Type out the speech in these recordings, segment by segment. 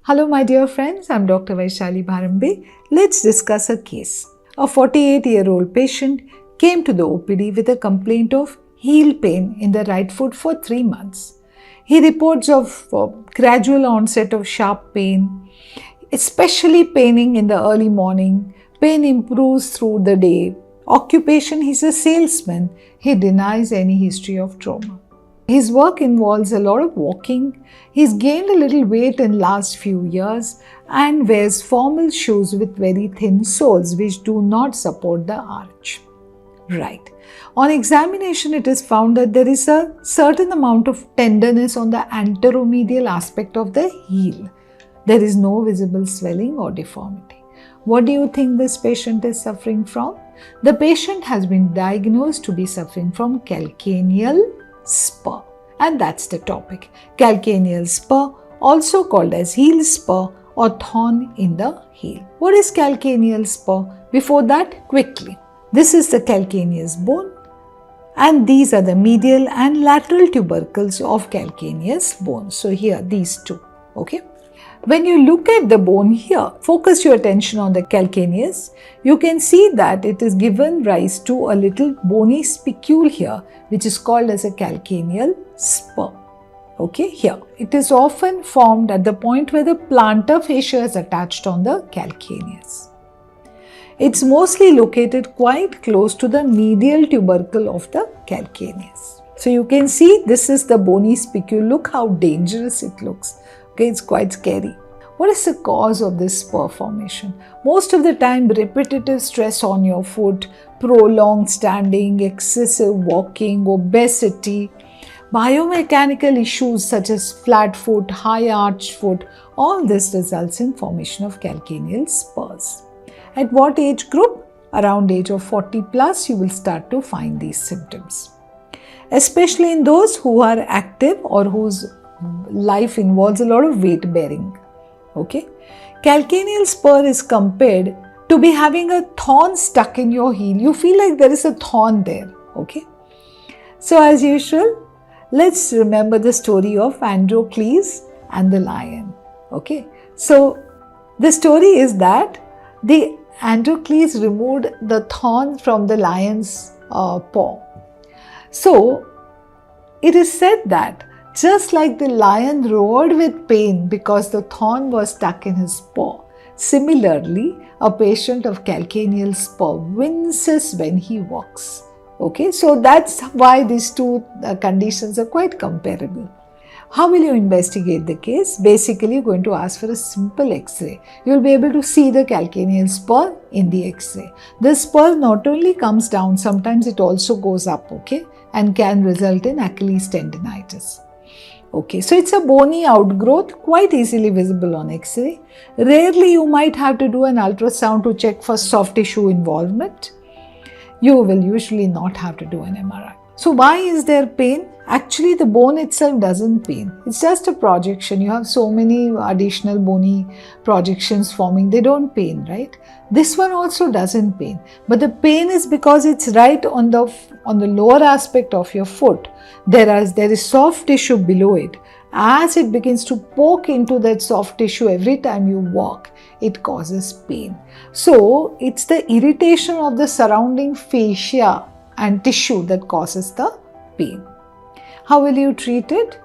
Hello my dear friends, I'm Dr. Vaishali Bharambe. Let's discuss a case. A 48-year-old patient came to the OPD with a complaint of heel pain in the right foot for 3 months. He reports of gradual onset of sharp pain, especially paining in the early morning. Pain improves through the day. Occupation, he's a salesman. He denies any history of trauma. His work involves a lot of walking. He's gained a little weight in last few years and wears formal shoes with very thin soles which do not support the arch. Right. On examination, it is found that there is a certain amount of tenderness on the anteromedial aspect of the heel. There is no visible swelling or deformity. What do you think this patient is suffering from? The patient has been diagnosed to be suffering from calcaneal spur, and that's the topic. Calcaneal spur, also called as heel spur or thorn in the heel. What is calcaneal spur? Before that, quickly. This is the calcaneus bone, and these are the medial and lateral tubercles of calcaneus bone. So here, these two. Okay. When you look at the bone here, focus your attention on the calcaneus. You can see that it is given rise to a little bony spicule here, which is called as a calcaneal spur. Okay, here. It is often formed at the point where the plantar fascia is attached on the calcaneus. It's mostly located quite close to the medial tubercle of the calcaneus. So you can see this is the bony spicule. Look how dangerous it looks. Okay, it's quite scary. What is the cause of this spur formation? Most of the time, repetitive stress on your foot, prolonged standing, excessive walking, obesity, biomechanical issues such as flat foot, high arched foot, all this results in formation of calcaneal spurs. At what age group? Around age of 40 plus, you will start to find these symptoms. Especially in those who are active or whose life involves a lot of weight bearing. Okay. Calcaneal spur is compared to be having a thorn stuck in your heel. You feel like there is a thorn there. Okay. So as usual, let's remember the story of Androcles and the lion. Okay. So the story is that the Androcles removed the thorn from the lion's paw. So it is said that just like the lion roared with pain because the thorn was stuck in his paw, similarly, a patient of calcaneal spur winces when he walks. Okay, so that's why these two conditions are quite comparable. How will you investigate the case? Basically, you're going to ask for a simple X-ray. You'll be able to see the calcaneal spur in the X-ray. The spur not only comes down, sometimes it also goes up, okay, and can result in Achilles tendinitis. Okay, so it's a bony outgrowth, quite easily visible on X-ray. Rarely you might have to do an ultrasound to check for soft tissue involvement. You will usually not have to do an MRI. So why is there pain? Actually, the bone itself doesn't pain. It's just a projection. You have so many additional bony projections forming. They don't pain, right? This one also doesn't pain. But the pain is because it's right on the lower aspect of your foot. There is soft tissue below it. As it begins to poke into that soft tissue every time you walk, it causes pain. So it's the irritation of the surrounding fascia and tissue that causes the pain. How will you treat it?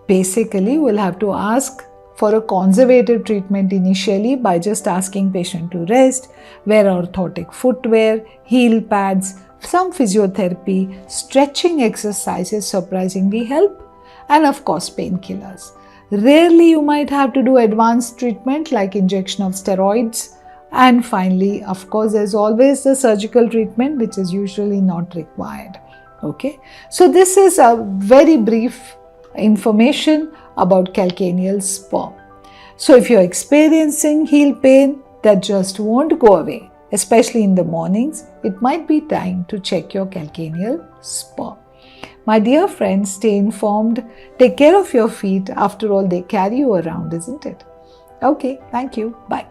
Basically, we'll have to ask for a conservative treatment initially by just asking patient to rest, wear orthotic footwear, heel pads, some physiotherapy, stretching exercises surprisingly help, and of course painkillers. Rarely you might have to do advanced treatment like injection of steroids. And finally, of course, there's always the surgical treatment which is usually not required. Okay, so this is a very brief information about calcaneal spur. So if you're experiencing heel pain that just won't go away, especially in the mornings, it might be time to check your calcaneal spur. My dear friends, stay informed. Take care of your feet. After all, they carry you around, isn't it? Okay, thank you. Bye.